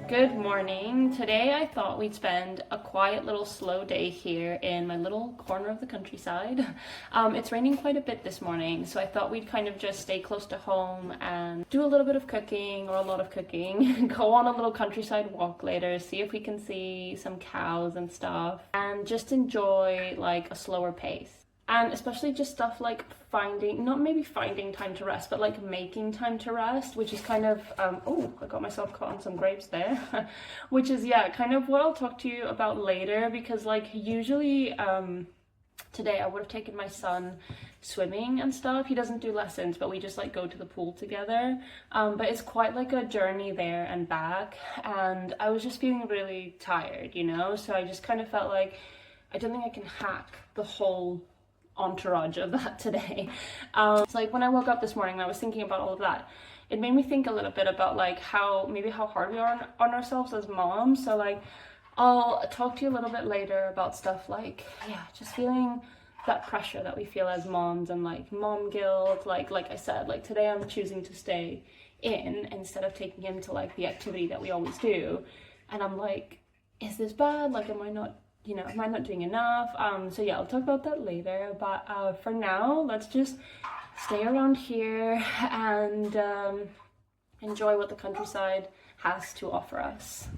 Good morning. Today I thought we'd spend a quiet little slow day here in my little corner of the countryside. It's raining quite a bit this morning, so I thought we'd kind of just stay close to home and do a little bit of cooking, or a lot of cooking, go on a little countryside walk later, see if we can see some cows and stuff, and just enjoy like a slower pace. And especially just stuff like not maybe finding time to rest, but like making time to rest, which is kind of, oh, I got myself caught on some grapes there, which is, yeah, kind of what I'll talk to you about later, because like usually today I would have taken my son swimming and stuff. He doesn't do lessons, but we just like go to the pool together. But it's quite like a journey there and back, and I was just feeling really tired, you know? So I just kind of felt like I don't think I can hack the whole entourage of that today. It's like when I woke up this morning and I was thinking about all of that, it made me think a little bit about like how hard we are on ourselves as moms. So like I'll talk to you a little bit later about stuff like, yeah, just feeling that pressure that we feel as moms, and like mom guilt, like I said, like today I'm choosing to stay in instead of taking him to like the activity that we always do, and I'm like, is this bad? Like am I not doing enough? So yeah, I'll talk about that later, but for now, let's just stay around here and enjoy what the countryside has to offer us.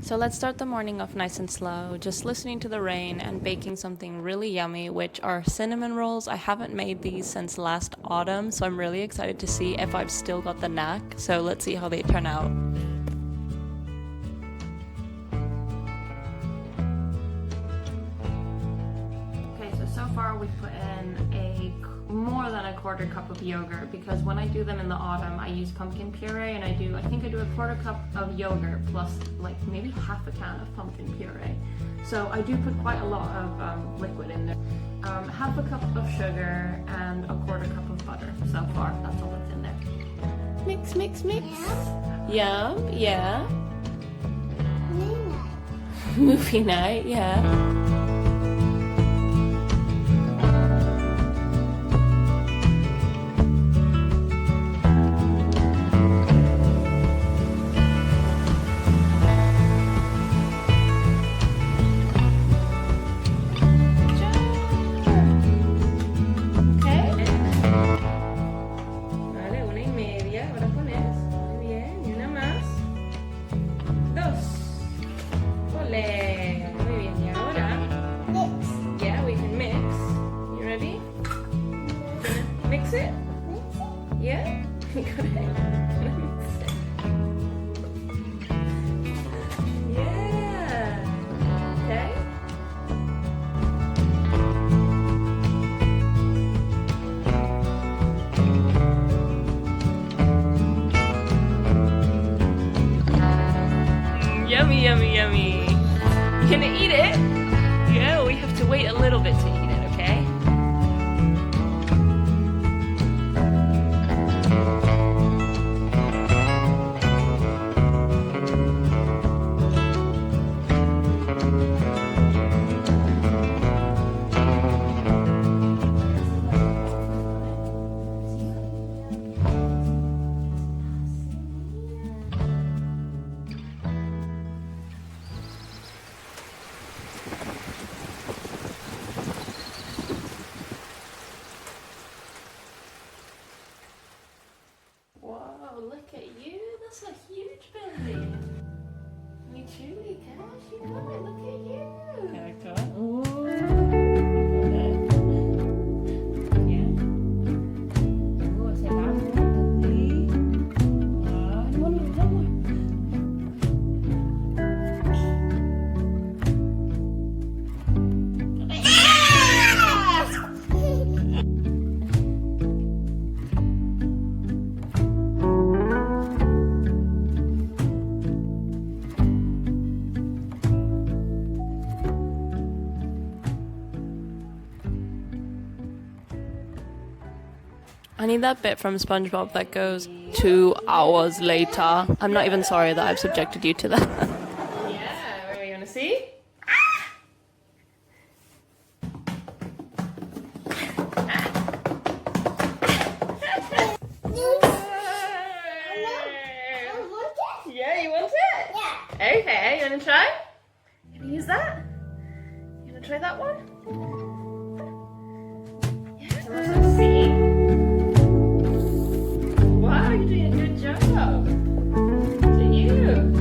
So let's start the morning off nice and slow, just listening to the rain and baking something really yummy, which are cinnamon rolls. I haven't made these since last autumn, so I'm really excited to see if I've still got the knack. So let's see how they turn out. So far we've put in more than a quarter cup of yogurt, because when I do them in the autumn I use pumpkin puree, and I think I do a quarter cup of yogurt plus like maybe half a can of pumpkin puree. So I do put quite a lot of liquid in there. Half a cup of sugar and a quarter cup of butter. So far that's all that's in there. Mix, mix, mix. Yum, yeah. Movie night, yeah. Yeah? Go ahead. Yeah. Okay. Yummy, yummy, yummy. You gonna eat it? Yeah, we have to wait a little bit to eat it, okay? Whoa, look at you. That's a huge belly. You truly can. You got it. Look at you. Yeah, got it. Ooh. Yeah. Oh, I say last one. Three. One more. I need that bit from SpongeBob that goes 2 hours later. I'm not even sorry that I've subjected you to that. Yeah, what do you want to see? You want it? Yeah. Okay, you wanna try? You wanna use that? You wanna try that one? Yeah, so let's see. Wow, you're doing a good job. To you.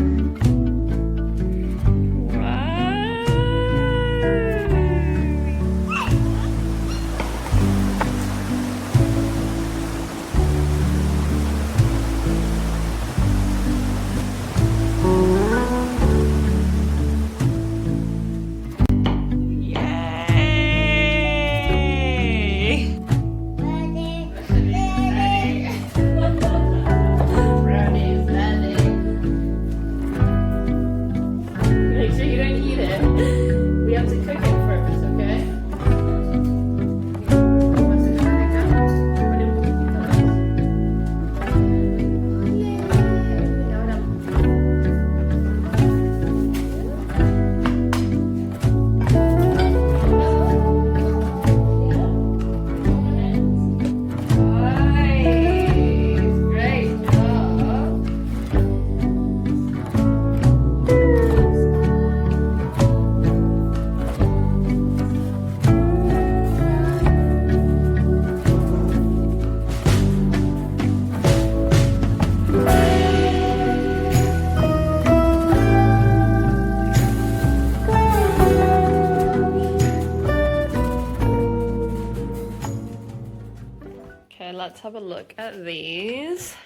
Okay, let's have a look at these.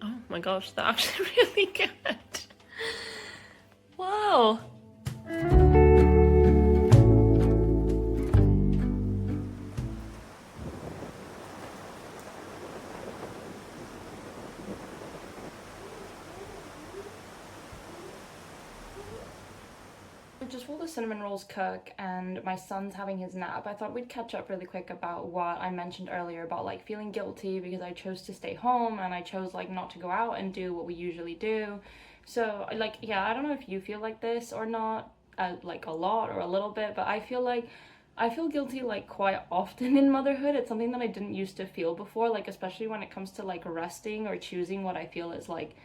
Oh my gosh, they're actually really good. Wow. Just while the cinnamon rolls cook and my son's having his nap, I thought we'd catch up really quick about what I mentioned earlier about like feeling guilty because I chose to stay home and I chose like not to go out and do what we usually do. So like, yeah, I don't know if you feel like this or not, like a lot or a little bit, but I feel guilty like quite often in motherhood. It's something that I didn't used to feel before, like especially when it comes to like resting or choosing what I feel is like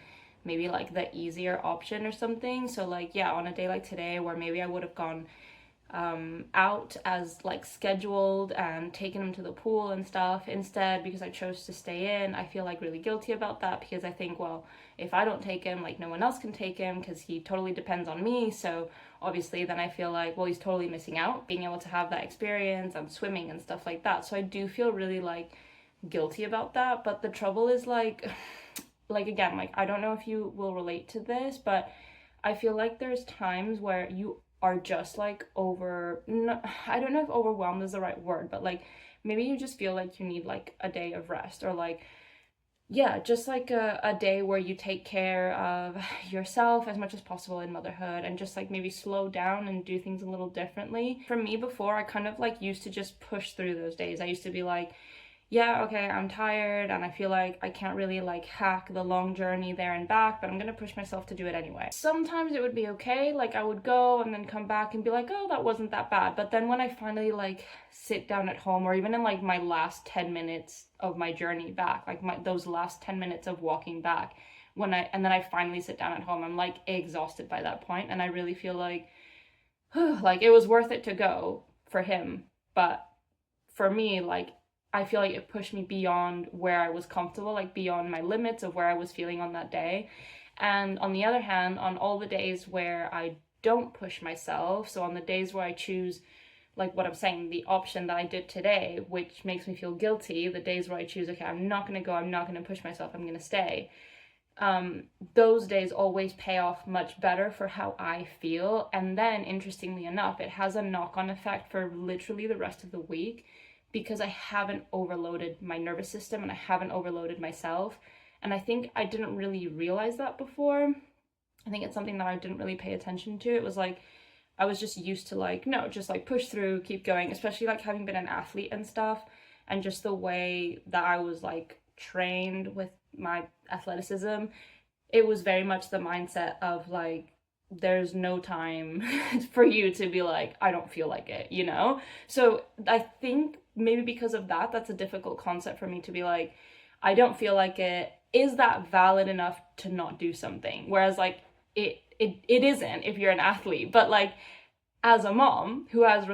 maybe like the easier option or something. So like, yeah, on a day like today where maybe I would have gone out as like scheduled and taken him to the pool and stuff, instead because I chose to stay in, I feel like really guilty about that because I think, well, if I don't take him, like no one else can take him because he totally depends on me. So obviously then I feel like, well, he's totally missing out being able to have that experience and swimming and stuff like that. So I do feel really like guilty about that. But the trouble is like again, like I don't know if you will relate to this, but I feel like there's times where you are just like I don't know if overwhelmed is the right word, but like maybe you just feel like you need like a day of rest or like, yeah, just like a day where you take care of yourself as much as possible in motherhood and just like maybe slow down and do things a little differently. For me before, I kind of like used to just push through those days. I used to be like, yeah, okay, I'm tired and I feel like I can't really like hack the long journey there and back, but I'm gonna push myself to do it anyway. Sometimes it would be okay, like I would go and then come back and be like, oh, that wasn't that bad. But then when I finally like sit down at home, or even in like my last 10 minutes of my journey back, like those last 10 minutes of walking back, and then I finally sit down at home, I'm like exhausted by that point, and I really feel like, like it was worth it to go for him, but for me, like I feel like it pushed me beyond where I was comfortable, like beyond my limits of where I was feeling on that day. And on the other hand, on all the days where I don't push myself, so on the days where I choose, like what I'm saying, the option that I did today, which makes me feel guilty, the days where I choose, okay, I'm not going to go, I'm not going to push myself, I'm going to stay. Those days always pay off much better for how I feel. And then, interestingly enough, it has a knock-on effect for literally the rest of the week, because I haven't overloaded my nervous system and I haven't overloaded myself. And I think I didn't really realize that before. I think it's something that I didn't really pay attention to. It was like, I was just used to like, no, just like push through, keep going, especially like having been an athlete and stuff. And just the way that I was like trained with my athleticism, it was very much the mindset of like, there's no time for you to be like, I don't feel like it, you know? So I think maybe because of that, that's a difficult concept for me to be like, I don't feel like it, is that valid enough to not do something? Whereas like it isn't if you're an athlete, but like as a mom who has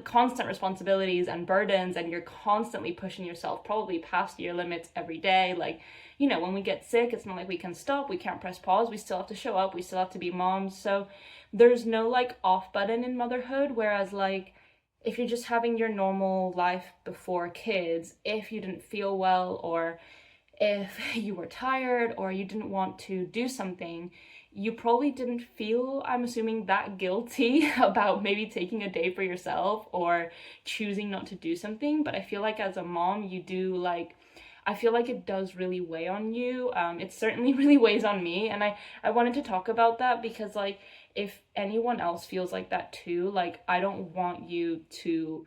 constant responsibilities and burdens, and you're constantly pushing yourself probably past your limits every day, like, you know, when we get sick, it's not like we can stop, we can't press pause, we still have to show up, we still have to be moms. So there's no like off button in motherhood. Whereas like if you're just having your normal life before kids, if you didn't feel well, or if you were tired, or you didn't want to do something, you probably didn't feel, I'm assuming, that guilty about maybe taking a day for yourself or choosing not to do something. But I feel like as a mom, you do like, I feel like it does really weigh on you. It certainly really weighs on me. And I wanted to talk about that because like, if anyone else feels like that too, like I don't want you to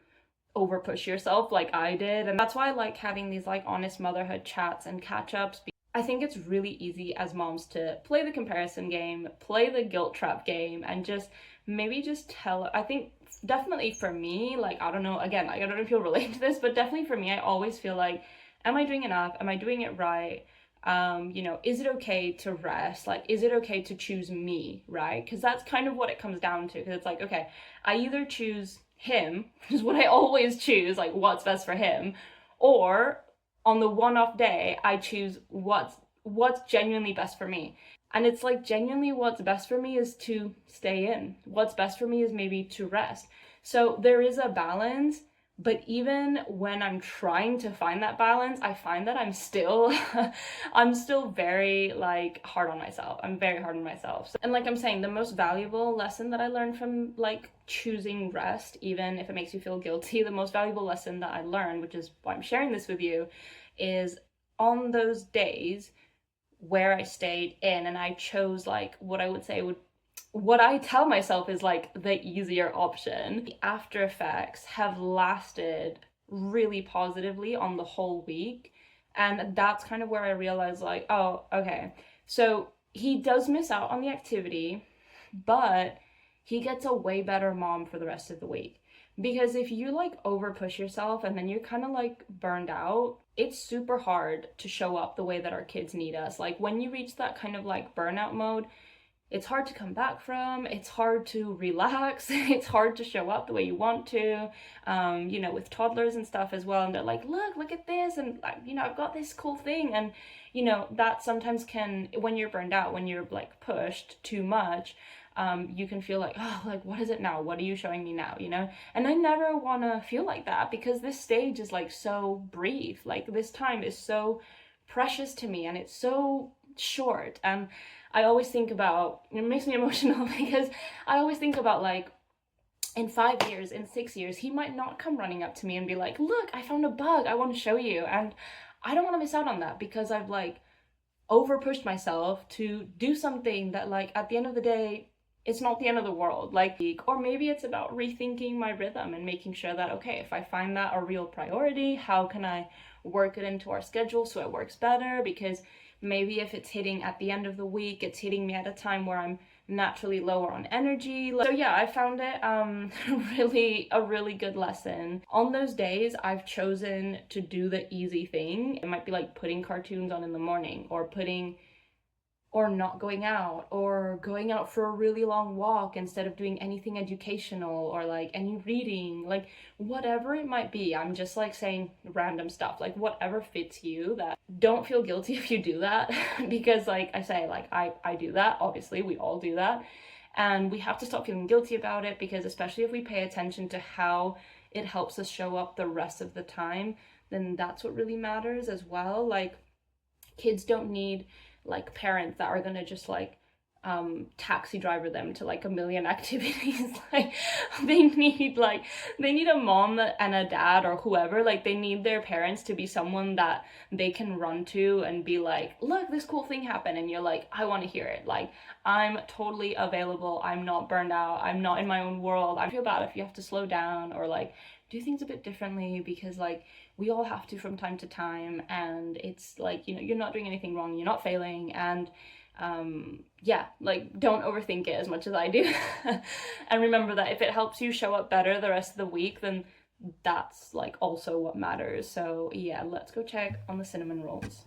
over push yourself like I did. And that's why I like having these like honest motherhood chats and catch ups. I think it's really easy as moms to play the comparison game, play the guilt trap game, and just maybe just tell. I think definitely for me, like, I don't know, again, like, I don't know if you'll relate to this, but definitely for me, I always feel like, am I doing enough? Am I doing it right? You know, is it okay to rest? Like, is it okay to choose me, right? Because that's kind of what it comes down to. Because it's like, okay, I either choose him, which is what I always choose, like what's best for him, or on the one-off day, I choose what's genuinely best for me. And it's like genuinely what's best for me is to stay in. What's best for me is maybe to rest. So there is a balance, but even when I'm trying to find that balance, I find that I'm still I'm still very like hard on myself. I'm very hard on myself. So, and like I'm saying, the most valuable lesson that I learned from like choosing rest, even if it makes you feel guilty, the most valuable lesson that I learned, which is why I'm sharing this with you, is on those days where I stayed in and I chose like what I would say would, what I tell myself is like the easier option, the after effects have lasted really positively on the whole week. And that's kind of where I realized like, oh, okay, so he does miss out on the activity, but he gets a way better mom for the rest of the week. Because if you like over push yourself and then you're kind of like burned out, it's super hard to show up the way that our kids need us. Like when you reach that kind of like burnout mode, it's hard to come back from, it's hard to relax, it's hard to show up the way you want to, you know, with toddlers and stuff as well. And they're like, look at this, and you know, I've got this cool thing. And, you know, that sometimes can, when you're burned out, when you're like pushed too much, you can feel like, oh, like, what is it now? What are you showing me now? You know? And I never want to feel like that because this stage is like so brief. Like this time is so precious to me and it's so short. And I always think about, it makes me emotional because I always think about like, in 5 years, in 6 years, he might not come running up to me and be like, look, I found a bug, I want to show you. And I don't want to miss out on that because I've like over pushed myself to do something that like at the end of the day, it's not the end of the world. Like, or maybe it's about rethinking my rhythm and making sure that, okay, if I find that a real priority, how can I work it into our schedule so it works better? Because maybe if it's hitting at the end of the week, it's hitting me at a time where I'm naturally lower on energy. So yeah, I found it a really good lesson. On those days, I've chosen to do the easy thing. It might be like putting cartoons on in the morning, or not going out, or going out for a really long walk instead of doing anything educational or like any reading, like whatever it might be. I'm just like saying random stuff, like whatever fits you. That don't feel guilty if you do that because like I say, like I do that, obviously we all do that, and we have to stop feeling guilty about it, because especially if we pay attention to how it helps us show up the rest of the time, then that's what really matters as well. Like kids don't need like parents that are gonna just like taxi driver them to like a million activities. Like they need a mom and a dad or whoever. Like they need their parents to be someone that they can run to and be like, look, this cool thing happened, and you're like, I want to hear it. Like I'm totally available, I'm not burned out, I'm not in my own world. I feel bad if you have to slow down or like do things a bit differently, because like we all have to from time to time, and it's like, you know, you're not doing anything wrong, you're not failing, and yeah, like don't overthink it as much as I do. And remember that if it helps you show up better the rest of the week, then that's like also what matters. So yeah, let's go check on the cinnamon rolls.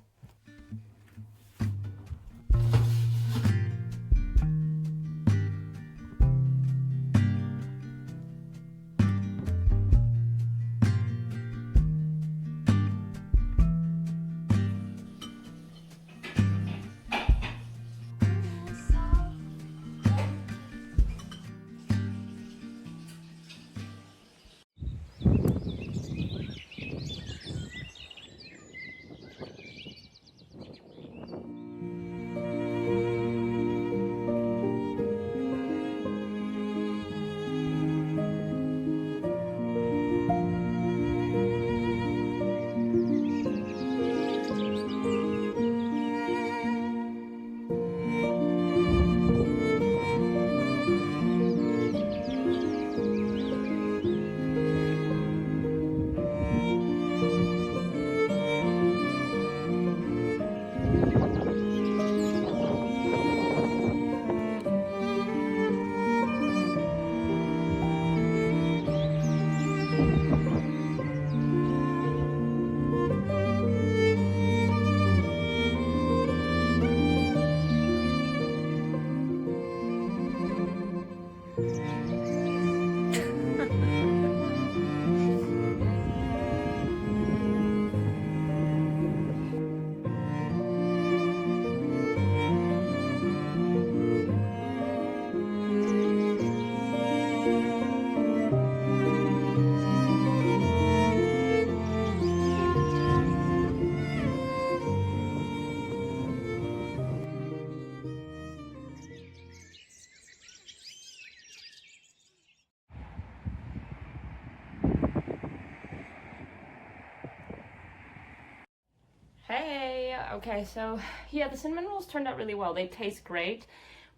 Hi. Okay, so yeah, the cinnamon rolls turned out really well. They taste great,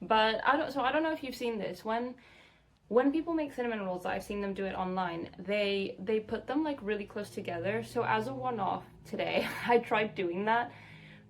but I don't know if you've seen this. When people make cinnamon rolls, I've seen them do it online. They put them like really close together. So as a one-off today, I tried doing that.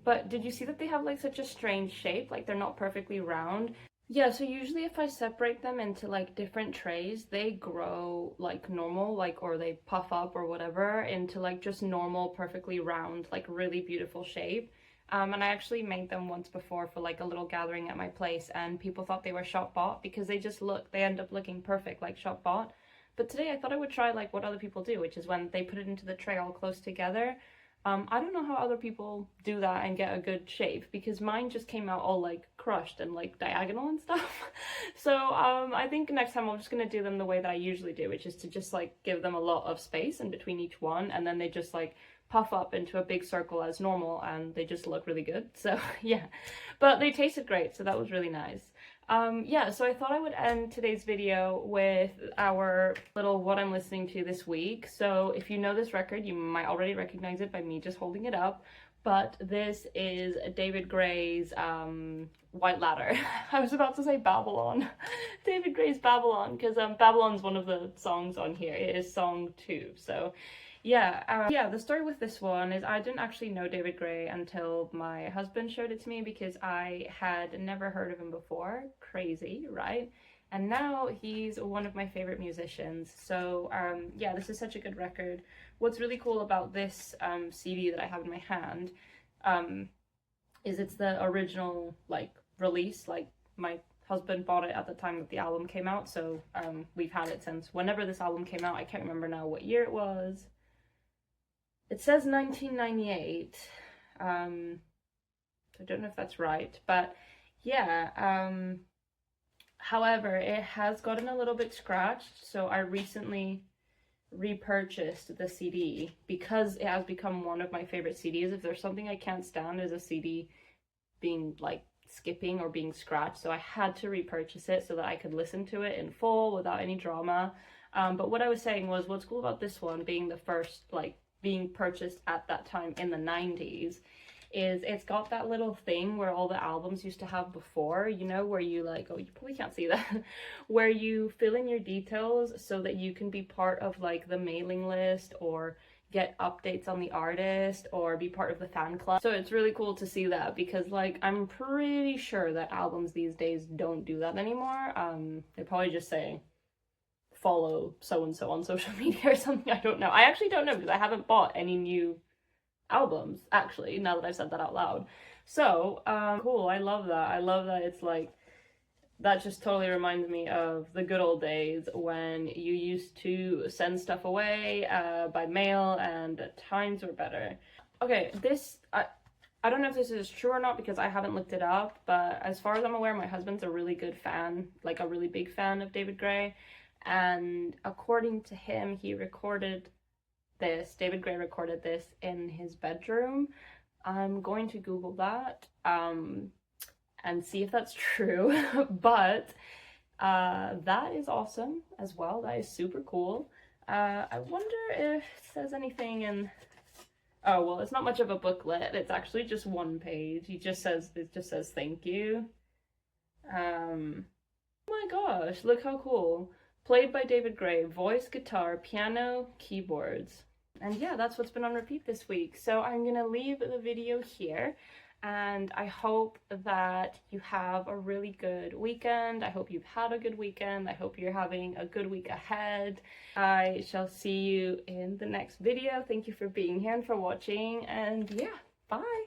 But did you see that they have like such a strange shape? Like they're not perfectly round. Yeah, so usually if I separate them into like different trays, they grow like normal, like, or they puff up or whatever into like just normal, perfectly round, like really beautiful shape. And I actually made them once before for like a little gathering at my place, and people thought they were shop bought because they end up looking perfect like shop bought. But today I thought I would try like what other people do, which is when they put it into the tray all close together. I don't know how other people do that and get a good shape, because mine just came out all like crushed and like diagonal and stuff. So I think next time I'm just gonna do them the way that I usually do, which is to just like give them a lot of space in between each one, and then they just like puff up into a big circle as normal, and they just look really good. So yeah, but they tasted great, so that was really nice. Yeah, so I thought I would end today's video with our little what I'm listening to this week. So if you know this record, you might already recognize it by me just holding it up, but this is David Gray's White Ladder. I was about to say Babylon. David Gray's Babylon, because Babylon's one of the songs on here. It is song 2, so yeah, the story with this one is I didn't actually know David Gray until my husband showed it to me, because I had never heard of him before. Crazy, right? And now he's one of my favorite musicians. So yeah, this is such a good record. What's really cool about this CD that I have in my hand is it's the original like release. Like my husband bought it at the time that the album came out, so we've had it since whenever this album came out. I can't remember now what year it was. It says 1998, so I don't know if that's right, but yeah, however, it has gotten a little bit scratched, so I recently repurchased the CD because it has become one of my favorite CDs. If there's something I can't stand, is a CD being like skipping or being scratched, so I had to repurchase it so that I could listen to it in full without any drama. But what I was saying was, what's cool about this one being the first, like, being purchased at that time in the 90s, is it's got that little thing where all the albums used to have before, you know, where you like, oh, you probably can't see that, where you fill in your details so that you can be part of like the mailing list or get updates on the artist or be part of the fan club. So it's really cool to see that, because like I'm pretty sure that albums these days don't do that anymore. They probably just say follow so-and-so on social media or something. I don't know. I actually don't know, because I haven't bought any new albums, actually, now that I've said that out loud. So, cool. I love that. I love that it's like, that just totally reminds me of the good old days when you used to send stuff away by mail, and times were better. Okay, this, I don't know if this is true or not because I haven't looked it up, but as far as I'm aware, my husband's a really good fan, like a really big fan of David Gray. And according to him, David Gray recorded this in his bedroom. I'm going to Google that and see if that's true. But that is awesome as well. That is super cool. I wonder if it says anything in... Oh, well, it's not much of a booklet. It's actually just one page. It just says thank you. Oh my gosh, look how cool. Played by David Gray, voice, guitar, piano, keyboards. And yeah, that's what's been on repeat this week. So I'm gonna leave the video here, and I hope that you have a really good weekend. I hope you've had a good weekend. I hope you're having a good week ahead. I shall see you in the next video. Thank you for being here and for watching, and yeah, bye!